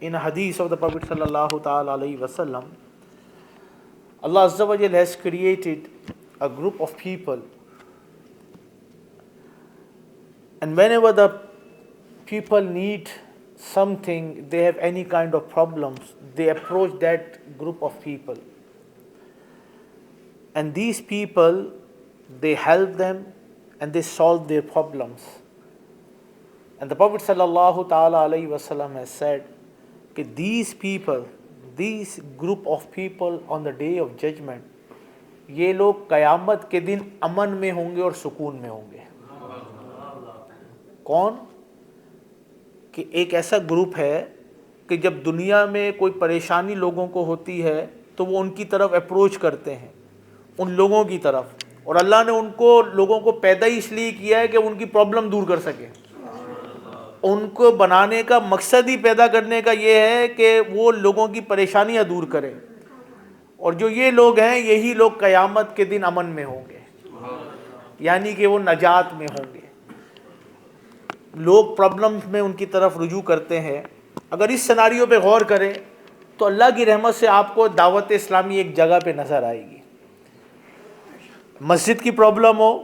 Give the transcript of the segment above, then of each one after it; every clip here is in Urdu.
in a hadith of the Prophet sallallahu ta'ala alayhi wasallam, Allah Azza wa Jal has created a group of people, and whenever the people need something, they have any kind of problems, they approach that group of people, and these people, they help them and they solve their problems. And the Prophet sallallahu ta'ala alayhi wasallam has said that these people, this group of people on the day of judgment, یہ لوگ قیامت کے دن امن میں ہوں گے اور سکون میں ہوں گے. کون؟ کہ ایک ایسا گروپ ہے کہ جب دنیا میں کوئی پریشانی لوگوں کو ہوتی ہے تو وہ ان کی طرف اپروچ کرتے ہیں، ان لوگوں کی طرف، اور اللہ نے ان کو لوگوں کو پیدا ہی اس لیے کیا ہے کہ ان کی پرابلم دور کر سکے. ان کو بنانے کا مقصد ہی پیدا کرنے کا یہ ہے کہ وہ لوگوں کی پریشانیاں دور کریں، اور جو یہ لوگ ہیں یہی لوگ قیامت کے دن امن میں ہوں گے، یعنی کہ وہ نجات میں ہوں گے. لوگ پرابلمز میں ان کی طرف رجوع کرتے ہیں. اگر اس سیناریو پہ غور کریں تو اللہ کی رحمت سے آپ کو دعوت اسلامی ایک جگہ پہ نظر آئے گی. مسجد کی پرابلم ہو،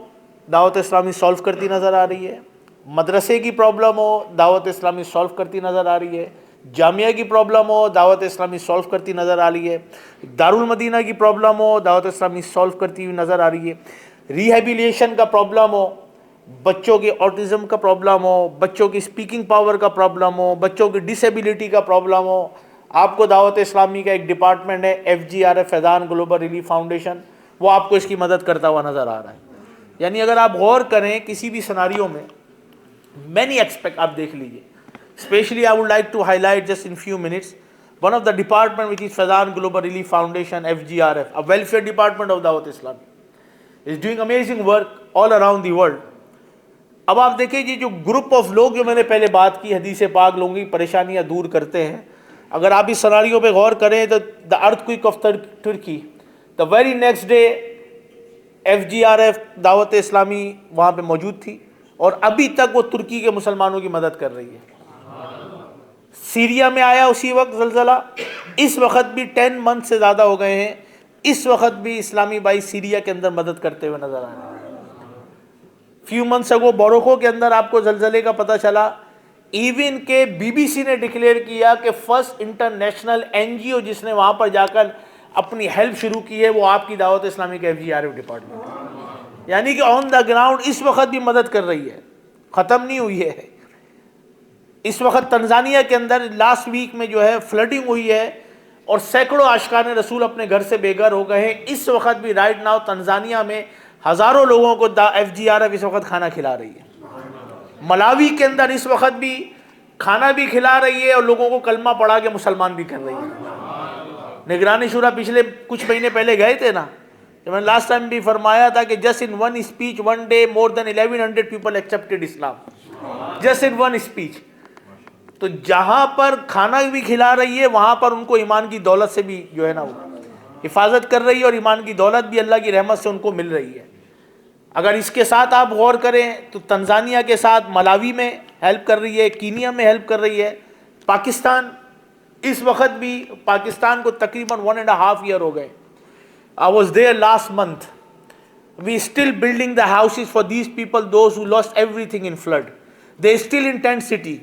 دعوت اسلامی سولو کرتی نظر آ رہی ہے. مدرسے کی پرابلم ہو، دعوت اسلامی سولو کرتی نظر آ رہی ہے. جامعہ کی پرابلم ہو، دعوت اسلامی سولو کرتی نظر آ رہی ہے. دارالمدینہ کی پرابلم ہو، دعوت اسلامی سولو کرتی ہوئی نظر آ رہی ہے. ریہیبلیشن کا پرابلم ہو، بچوں کی آٹزم کا پرابلم ہو، بچوں کی اسپیکنگ پاور کا پرابلم ہو، بچوں کی ڈسیبلٹی کا پرابلم ہو، آپ کو دعوت اسلامی کا ایک ڈپارٹمنٹ ہے FGRF فیضان گلوبل ریلیف فاؤنڈیشن، وہ آپ کو اس کی مدد کرتا ہوا نظر آ رہا ہے. یعنی اگر آپ غور کریں کسی بھی سناریو میں many aspect آپ دیکھ لیجئے. Especially I would like to highlight just in few minutes one of the department which is Faizan Global Relief Foundation, FGRF, a welfare department of Dawat Islam, is doing amazing work all around the world. اب آپ دیکھیں جی جو گروپ آف لوگ جو میں نے پہلے بات کی حدیث پاک لوگوں کی پریشانیاں دور کرتے ہیں، اگر آپ اس سناریو پہ غور کریں تو the earthquake of Turkey, the very next day FGRF دعوت اسلامی وہاں پہ موجود تھی اور ابھی تک وہ ترکی کے مسلمانوں کی مدد کر رہی ہے. سیریا میں آیا اسی وقت زلزلہ، اس وقت بھی 10 منتھ سے زیادہ ہو گئے ہیں، اس وقت بھی اسلامی بھائی سیریا کے اندر مدد کرتے ہوئے نظر آ رہے ہیں. فیو منتھس اگو موروکو کے اندر آپ کو زلزلے کا پتہ چلا، ایون کہ BBC نے ڈکلیئر کیا کہ فرسٹ انٹرنیشنل NGO جس نے وہاں پر جا کر اپنی ہیلپ شروع کی ہے وہ آپ کی دعوت اسلامی کا FGRF ڈپارٹمنٹ ہے. یعنی کہ آن دا گراؤنڈ اس وقت بھی مدد کر رہی ہے، ختم نہیں ہوئی ہے. اس وقت تنزانیہ کے اندر لاسٹ ویک میں جو ہے فلڈنگ ہوئی ہے اور سینکڑوں عاشقان رسول اپنے گھر سے بے گھر ہو گئے ہیں. اس وقت بھی رائٹ ناؤ تنزانیہ میں ہزاروں لوگوں کو FGRF اس وقت کھانا کھلا رہی ہے. ملاوی کے اندر اس وقت بھی کھانا بھی کھلا رہی ہے اور لوگوں کو کلمہ پڑھا کے مسلمان بھی کر رہی ہے. نگرانی شورا پچھلے کچھ مہینے پہلے گئے تھے نا، میں نے لاسٹ ٹائم بھی فرمایا تھا کہ just in one speech one day more than 1100 people accepted اسلام، جسٹ ان ون اسپیچ. تو جہاں پر کھانا بھی کھلا رہی ہے وہاں پر ان کو ایمان کی دولت سے بھی جو ہے نا وہ حفاظت کر رہی ہے، اور ایمان کی دولت بھی اللہ کی رحمت سے ان کو مل رہی ہے. اگر اس کے ساتھ آپ غور کریں تو تنزانیہ کے ساتھ ملاوی میں ہیلپ کر رہی ہے، کینیا میں ہیلپ کر رہی ہے. پاکستان اس وقت بھی، پاکستان کو تقریباً 1.5 year ہو گئے. I was there last month. We still building the houses for these people, those who lost everything in flood. They still in tent city.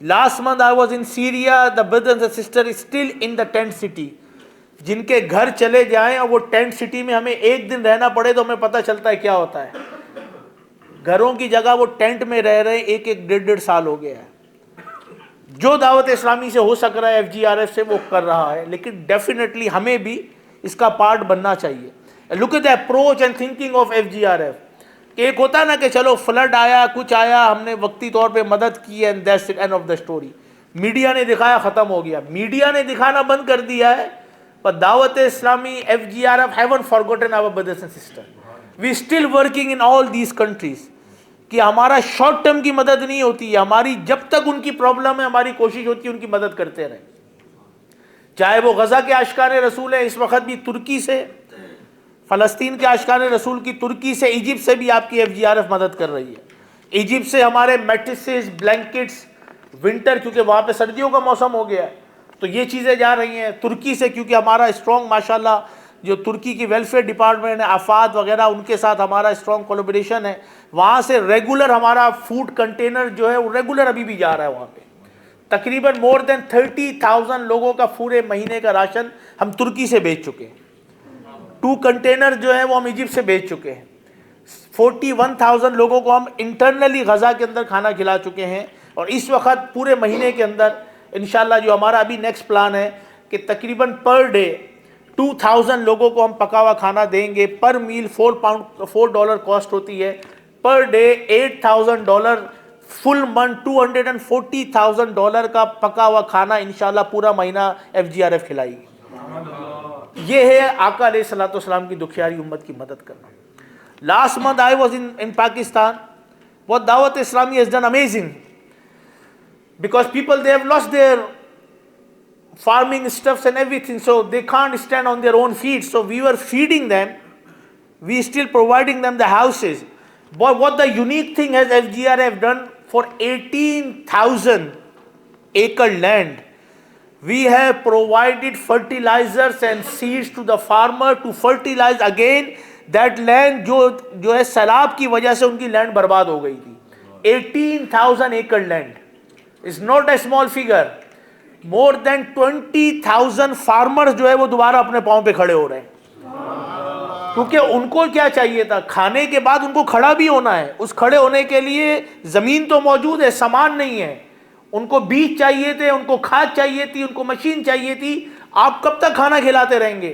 Last month I was in Syria. The brothers and sisters is still in the tent city. جن کے گھر چلے جائیں اور وہ ٹینٹ سٹی میں ہمیں ایک دن رہنا پڑے تو ہمیں پتہ چلتا ہے کیا ہوتا ہے. گھروں کی جگہ وہ ٹینٹ میں رہ رہے ہیں، 1-1.5 سال ہو گیا ہے. جو دعوت اسلامی سے ہو سک رہا ہے FGRF سے وہ کر رہا ہے، لیکن ڈیفینیٹلی ہمیں بھی اس کا پارٹ بننا چاہیے. Look at the approach and thinking of FGRF. کہ ایک ہوتا ہے نا کہ چلو فلڈ آیا، کچھ آیا، ہم نے وقتی طور پہ مدد کی and that's it, and of the story. Media نے دکھایا، ختم ہو گیا. میڈیا نے دکھانا بند کر دیا ہے، پر دعوت اسلامی FGRF haven't forgotten our brothers and sisters. We still working in all these countries. کہ ہمارا شارٹ ٹرم کی مدد نہیں ہوتی ہے، ہماری جب تک ان کی پرابلم ہے ہماری کوشش ہوتی ہے ان کی مدد کرتے رہیں. چاہے وہ غزہ کے عاشقان رسول ہیں، اس وقت بھی ترکی سے، فلسطین کے عاشقان رسول کی ترکی سے، ایجپٹ سے بھی آپ کی FGRF مدد کر رہی ہے. ایجپٹ سے ہمارے میٹریسز، بلینکٹس، ونٹر کیونکہ وہاں پہ سردیوں کا موسم ہو گیا ہے، تو یہ چیزیں جا رہی ہیں ترکی سے، کیونکہ ہمارا اسٹرانگ ماشاءاللہ جو ترکی کی ویلفیئر ڈپارٹمنٹ ہے، آفات وغیرہ، ان کے ساتھ ہمارا اسٹرانگ کولیبریشن ہے. وہاں سے ریگولر ہمارا فوڈ کنٹینر جو ہے وہ ریگولر ابھی بھی جا رہا ہے وہاں پہ. تقریباً مور دین 30,000 لوگوں کا پورے مہینے کا راشن ہم ترکی سے بیچ چکے ہیں. 2 کنٹینر جو ہیں وہ ہم ایجپٹ سے بیچ چکے ہیں. 41,000 لوگوں کو ہم انٹرنلی غزہ کے اندر کھانا کھلا چکے ہیں. اور اس وقت پورے مہینے کے اندر انشاءاللہ جو ہمارا ابھی نیکسٹ پلان ہے کہ تقریباً پر ڈے 2,000 لوگوں کو ہم پکا ہوا کھانا دیں گے. پر میل $4 کاسٹ ہوتی ہے. پر ڈے $8,000 فل منتھ $240,000 کا پکا ہوا کھانا انشاءاللہ پورا مہینہ FGRF کھلائے گی. یہ ہے آقا علیہ الصلوۃ والسلام کی دکھیاری امت کی مدد کرنا. Last month I was in Pakistan. What Dawat Islami has done amazing, because people, they have lost their farming stuffs and everything, so they can't stand on their own feet. So we were feeding them, we still providing them the houses. But what the unique thing has FGRF done for 18,000 acre land, we have provided fertilizers and seeds to the farmer to fertilize again that land جو ہے سیلاب کی وجہ سے ان کی لینڈ برباد ہو گئی تھی. 18,000 acre land is not a small figure. More than 20,000 farmers جو ہے وہ دوبارہ اپنے پاؤں پہ کھڑے ہو رہے ہیں. کیونکہ ان کو کیا چاہیے تھا؟ کھانے کے بعد ان کو کھڑا بھی ہونا ہے. اس کھڑے ہونے کے لیے زمین تو موجود ہے، سامان نہیں ہے. ان کو بیج چاہیے تھے، ان کو کھاد چاہیے تھی، ان کو مشین چاہیے تھی. آپ کب تک کھانا کھلاتے رہیں گے؟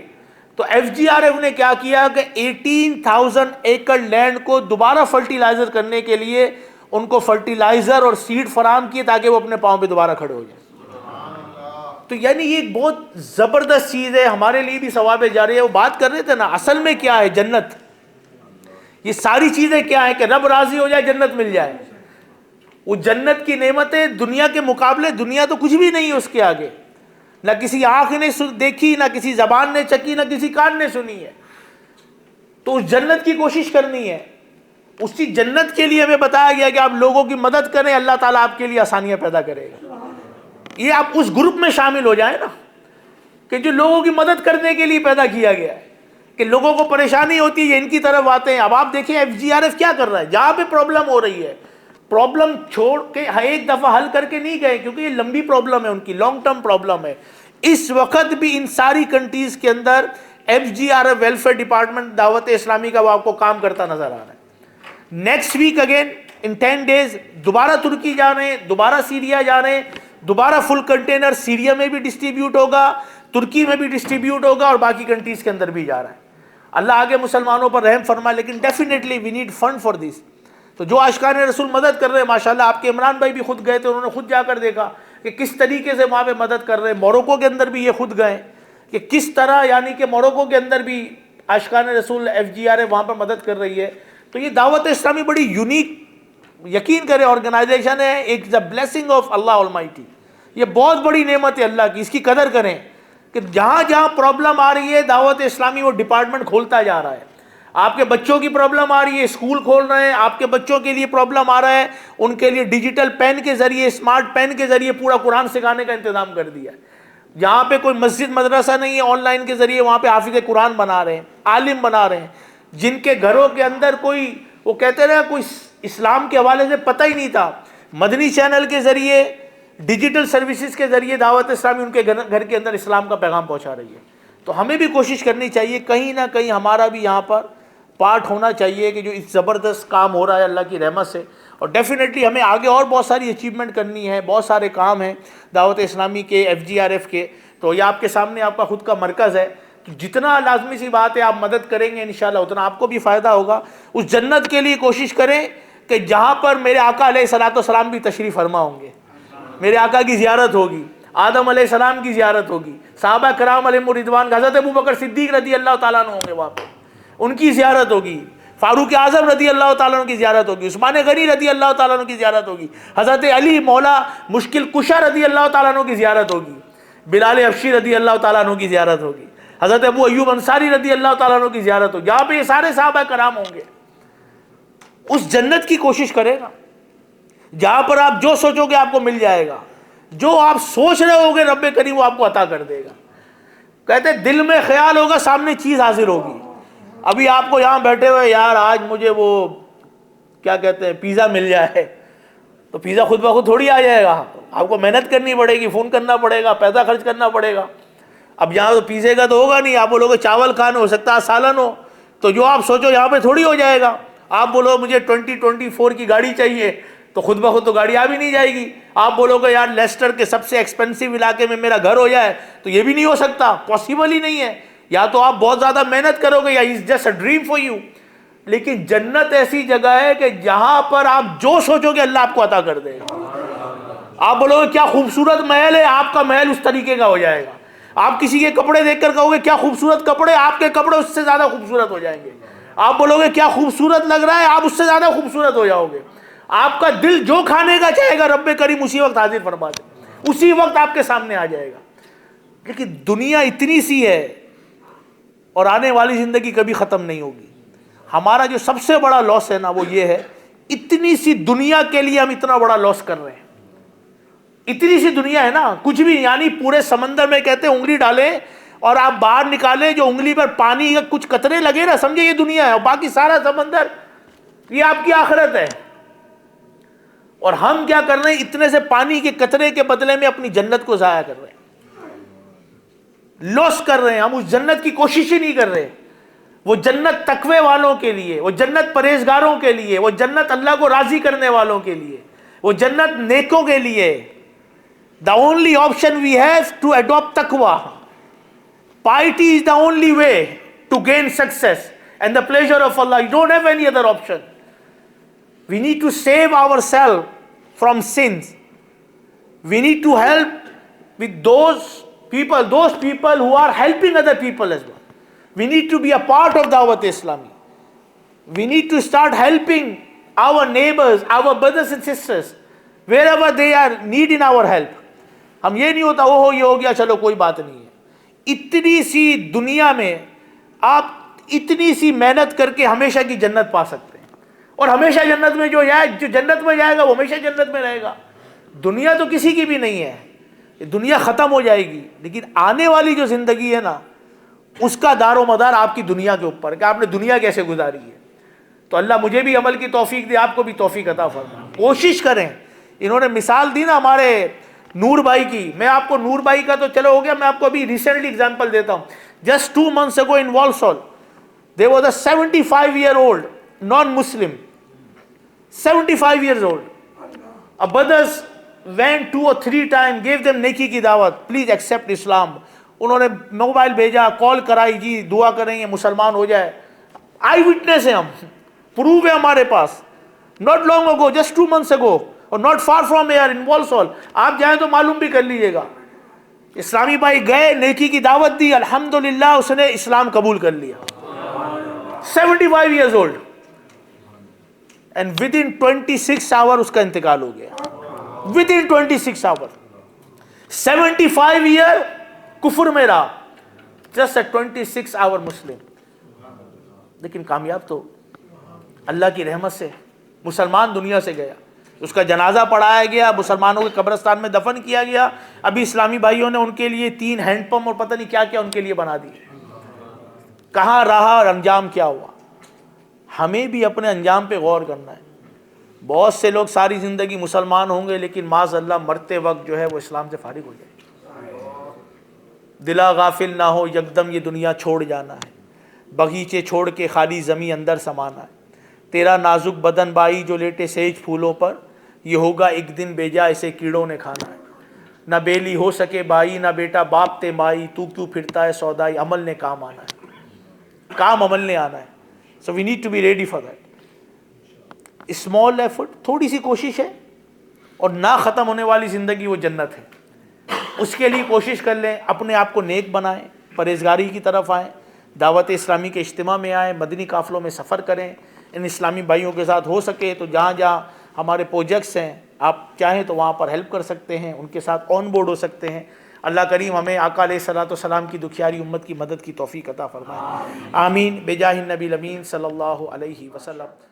تو FGRF نے کیا کیا کہ 18,000 ایکڑ لینڈ کو دوبارہ فرٹیلائزر کرنے کے لیے ان کو فرٹیلائزر اور سیڈ فراہم کیے تاکہ وہ اپنے پاؤں پہ دوبارہ کھڑے ہو جائیں. تو یعنی یہ ایک بہت زبردست چیز ہے، ہمارے لیے بھی ثواب جاری ہے. وہ بات کر رہے تھے نا اصل میں کیا ہے جنت. یہ ساری چیزیں کیا ہیں کہ رب راضی ہو جائے، جنت مل جائے. وہ جنت کی نعمتیں دنیا کے مقابلے، دنیا تو کچھ بھی نہیں ہے اس کے آگے. نہ کسی آنکھ نے دیکھی، نہ کسی زبان نے چکی، نہ کسی کان نے سنی ہے. تو اس جنت کی کوشش کرنی ہے. اسی جنت کے لیے ہمیں بتایا گیا کہ آپ لوگوں کی مدد کریں، اللہ تعالیٰ آپ کے لیے آسانیاں پیدا کرے گا. یہ آپ اس گروپ میں شامل ہو جائیں نا کہ جو لوگوں کی مدد کرنے کے لیے پیدا کیا گیا ہے، کہ لوگوں کو پریشانی ہوتی ہے یہ ان کی طرف آتے ہیں. اب آپ دیکھیں FGRF کیا کر رہا ہے. جہاں پہ پرابلم ہو رہی ہے، پرابلم چھوڑ کے ایک دفعہ حل کر کے نہیں گئے، کیونکہ یہ لمبی پرابلم ہے، ان کی لانگ ٹرم پرابلم ہے. اس وقت بھی ان ساری کنٹریز کے اندر FGRF ویلفیئر ڈپارٹمنٹ دعوت اسلامی کا وہ آپ کو کام کرتا نظر آ رہا ہے. Next week again in 10 days دوبارہ ترکی جا رہے ہیں، دوبارہ سیریا جا رہے ہیں. دوبارہ فل کنٹینر سیریا میں بھی ڈسٹریبیوٹ ہوگا، ترکی میں بھی ڈسٹریبیوٹ ہوگا، اور باقی کنٹریز کے اندر بھی جا رہا ہے. اللہ آگے مسلمانوں پر رحم فرمائے، لیکن definitely we need fund for this. تو جو عاشقان رسول مدد کر رہے ہیں ماشاءاللہ، آپ کے عمران بھائی بھی خود گئے تھے، انہوں نے خود جا کر دیکھا کہ کس طریقے سے وہاں پہ مدد کر رہے ہیں. موروکو کے اندر بھی یہ خود گئے کہ کس طرح، یعنی کہ موروکو کے اندر بھی عاشقان رسول FGRF وہاں پر مدد کر رہی ہے. تو یہ دعوت اسلامی بڑی یونیک، یقین کرے آرگنائزیشن ہے. ایک the blessing of Allah Almighty. یہ بہت بڑی نعمت ہے اللہ کی، اس کی قدر کریں کہ جہاں جہاں پرابلم آ رہی ہے دعوت اسلامی وہ ڈپارٹمنٹ کھولتا جا رہا ہے. آپ کے بچوں کی پرابلم آ رہی ہے، اسکول کھول رہے ہیں. آپ کے بچوں کے لیے پرابلم آ رہا ہے، ان کے لیے ڈیجیٹل پین کے ذریعے، اسمارٹ پین کے ذریعے پورا قرآن سکھانے کا انتظام کر دیا ہے. جہاں پہ کوئی مسجد مدرسہ نہیں ہے، آن لائن کے ذریعے وہاں پہ حافظ قرآن بنا رہے ہیں، عالم بنا رہے ہیں. جن کے گھروں کے اندر کوئی، وہ کہتے رہے کوئی اسلام کے حوالے سے پتہ ہی نہیں تھا، مدنی چینل کے ذریعے، ڈیجیٹل سروسز کے ذریعے دعوت اسلامی ان کے گھر کے اندر اسلام کا پیغام پہنچا رہی ہے. تو ہمیں بھی کوشش کرنی چاہیے کہیں نہ کہیں ہمارا بھی یہاں پر پارٹ ہونا چاہیے کہ جو اس زبردست کام ہو رہا ہے اللہ کی رحمت سے. اور ڈیفینیٹلی ہمیں آگے اور بہت ساری اچیومنٹ کرنی ہے، بہت سارے کام ہیں دعوت اسلامی کے، FGRF کے. تو یہ آپ کے سامنے آپ کا خود کا مرکز ہے. جتنا لازمی سی بات ہے آپ مدد کریں گے انشاءاللہ اتنا آپ کو بھی فائدہ ہوگا. اس جنت کے لیے کوشش کریں کہ جہاں پر میرے آقا علیہ الصلوۃ والسلام بھی تشریف فرما ہوں گے. میرے آقا کی زیارت ہوگی، آدم علیہ السلام کی زیارت ہوگی، صحابہ کرام علیہم الرضوان، حضرت ابوبکر صدیق رضی اللہ تعالیٰ عنہ ہوں گے وہاں پہ، ان کی زیارت ہوگی. فاروق اعظم رضی اللہ تعالیٰ عنہ کی زیارت ہوگی، عثمان غنی رضی اللہ تعالیٰ عنہ کی زیارت ہوگی، حضرت علی مولا مشکل کشا رضی اللہ تعالیٰ عنہ کی زیارت ہوگی، بلال حبشی رضی اللہ تعالیٰ عنہ کی زیارت ہوگی، حضرت ابو ایوب انصاری رضی اللہ تعالیٰ عنہ کی زیارت ہوگی. جہاں پہ یہ سارے صحابہ کرام ہوں گے، اس جنت کی کوشش کرے گا جہاں پر آپ جو سوچو گے آپ کو مل جائے گا. جو آپ سوچ رہے ہوگے رب کریم وہ آپ کو عطا کر دے گا. کہتے دل میں خیال ہوگا سامنے چیز حاضر ہوگی. ابھی آپ کو یہاں بیٹھے ہوئے یار آج مجھے وہ کیا کہتے ہیں پیزا مل جائے تو پیزا خود بخود تھوڑی آ جائے گا. آپ کو محنت کرنی پڑے گی, فون کرنا پڑے گا, پیسہ خرچ کرنا پڑے گا. اب یہاں تو پیزے کا تو ہوگا نہیں. آپ بولو گے چاول کھانا, ہو سکتا ہے سالن ہو, تو جو آپ سوچو یہاں پہ تھوڑی ہو جائے گا. آپ بولو مجھے 2024 کی گاڑی چاہیے تو خود بخود تو گاڑی آ بھی نہیں جائے گی. آپ بولو گے یار لیسٹر کے سب سے ایکسپینسو علاقے میں میرا گھر ہو جائے تو یہ بھی نہیں ہو سکتا, پاسبل ہی نہیں ہے. یا تو آپ بہت زیادہ محنت کرو گے یا it's just a dream for you. لیکن جنت ایسی جگہ ہے کہ جہاں پر آپ جو سوچو گے اللہ آپ کو عطا کر دے گا. آپ بولو گے کیا خوبصورت محل ہے, آپ کا محل اس طریقے کا ہو جائے گا. آپ کسی کے کپڑے دیکھ کر کہو گے کیا خوبصورت کپڑے, آپ کے کپڑے اس سے زیادہ خوبصورت ہو جائیں گے. آپ بولو گے کیا خوبصورت لگ رہا ہے, آپ اس سے زیادہ خوبصورت ہو جاؤ گے. آپ کا دل جو کھانے کا چاہے گا رب کریم اسی وقت حاضر فرما دے, اسی وقت آپ کے سامنے آ جائے گا. لیکن دنیا اتنی سی ہے اور آنے والی زندگی کبھی ختم نہیں ہوگی. ہمارا جو سب سے بڑا لاس ہے نا وہ یہ ہے, اتنی سی دنیا کے لیے ہم اتنا بڑا لاس کر رہے ہیں. اتنی سی دنیا ہے نا, کچھ بھی, یعنی پورے سمندر میں کہتے ہیں انگلی ڈالیں اور آپ باہر نکالیں, جو انگلی پر پانی کا کچھ قطرے لگے نا سمجھے یہ دنیا ہے, اور باقی سارا سمندر یہ آپ کی آخرت ہے. اور ہم کیا کر رہے ہیں, اتنے سے پانی کے قطرے کے بدلے میں اپنی جنت کو ضائع کر رہے ہیں, لاس کر رہے ہیں. ہم اس جنت کی کوشش ہی نہیں کر رہے. وہ جنت تقوی والوں کے لیے, وہ جنت پرہیزگاروں کے لیے, وہ جنت اللہ کو راضی کرنے والوں کے لیے, وہ جنت نیکوں کے لیے. The only option we have to adopt taqwa. Piety is the only way to gain success and the pleasure of Allah. You don't have any other option. We need to save ourselves from sins. We need to help with those people who are helping other people as well. We need to be a part of Dawat Islami. We need to start helping our neighbors, our brothers and sisters, wherever they are needing our help. ہم یہ نہیں ہوتا وہ یہ ہو گیا چلو کوئی بات نہیں ہے. اتنی سی دنیا میں آپ اتنی سی محنت کر کے ہمیشہ کی جنت پا سکتے ہیں, اور ہمیشہ جنت میں جو جنت میں جائے گا وہ ہمیشہ جنت میں رہے گا. دنیا تو کسی کی بھی نہیں ہے, دنیا ختم ہو جائے گی, لیکن آنے والی جو زندگی ہے نا اس کا دار و مدار آپ کی دنیا کے اوپر کہ آپ نے دنیا کیسے گزاری ہے. تو اللہ مجھے بھی عمل کی توفیق دے, آپ کو بھی توفیق عطا فرمائے. کوشش کریں. انہوں نے مثال دی نا ہمارے نور بھائی کی, میں آپ کو نور بھائی کا تو چلو ہو گیا, میں آپ کو ابھی ریسنٹلی ایگزامپل دیتا ہوں. Just 2 months ago in Walsall there was a 75-year-old non-Muslim, 75 years old. A brothers went 2 or 3 times, gave them نیکی کی دعوت, please accept Islam. انہوں نے موبائل بھیجا, کال کرائی, جی دعا کریں گے مسلمان ہو جائے. آئی وٹنس ہیں ہم, پروف ہے ہمارے پاس. not long ago, just 2 months ago, اور not far from here in Walsall. آپ جائیں تو معلوم بھی کر لیجئے گا. اسلامی بھائی گئے, نیکی کی دعوت دی, الحمدللہ اس نے اسلام قبول کر لیا. 75 years old. And within 26 hours اس کا انتقال ہو گیا. Within 26 hours. 75 year کفر میں رہا, just a 26 hour مسلم. لیکن کامیاب تو اللہ کی رحمت سے مسلمان دنیا سے گیا. اس کا جنازہ پڑھایا گیا, مسلمانوں کے قبرستان میں دفن کیا گیا. ابھی اسلامی بھائیوں نے ان کے لیے 3 ہینڈ پمپ اور پتہ نہیں کیا کیا ان کے لیے بنا دیے. کہاں رہا اور انجام کیا ہوا. ہمیں بھی اپنے انجام پہ غور کرنا ہے. بہت سے لوگ ساری زندگی مسلمان ہوں گے لیکن معاذ اللہ مرتے وقت جو ہے وہ اسلام سے فارغ ہو جائے. دلا غافل نہ ہو یکدم یہ دنیا چھوڑ جانا ہے, بغیچے چھوڑ کے خالی زمیں اندر سمانا ہے. تیرا نازک بدن بائی جو لیٹے سیج پھولوں پر, یہ ہوگا ایک دن بیجا اسے کیڑوں نے کھانا ہے. نہ بیلی ہو سکے بائی, نہ بیٹا باپ تے مائی, تو کیوں پھرتا ہے سودائی, عمل نے کام آنا ہے, کام عمل نے آنا ہے. So we need to be ready for that. Small effort, تھوڑی سی کوشش ہے, اور نہ ختم ہونے والی زندگی وہ جنت ہے. اس کے لیے کوشش کر لیں, اپنے آپ کو نیک بنائیں, پرہیزگاری کی طرف آئیں, دعوت اسلامی کے اجتماع میں آئیں, مدنی قافلوں میں سفر کریں. ان اسلامی بھائیوں کے ساتھ ہو سکے تو جہاں جہاں ہمارے پروجیکٹس ہیں آپ چاہیں تو وہاں پر ہیلپ کر سکتے ہیں, ان کے ساتھ آن بورڈ ہو سکتے ہیں. اللہ کریم ہمیں آقا علیہ الصلوۃ والسلام کی دکھیاری امت کی مدد کی توفیق عطا فرمائے. آمین بجاہ النبی الامین صلی اللہ علیہ وسلم.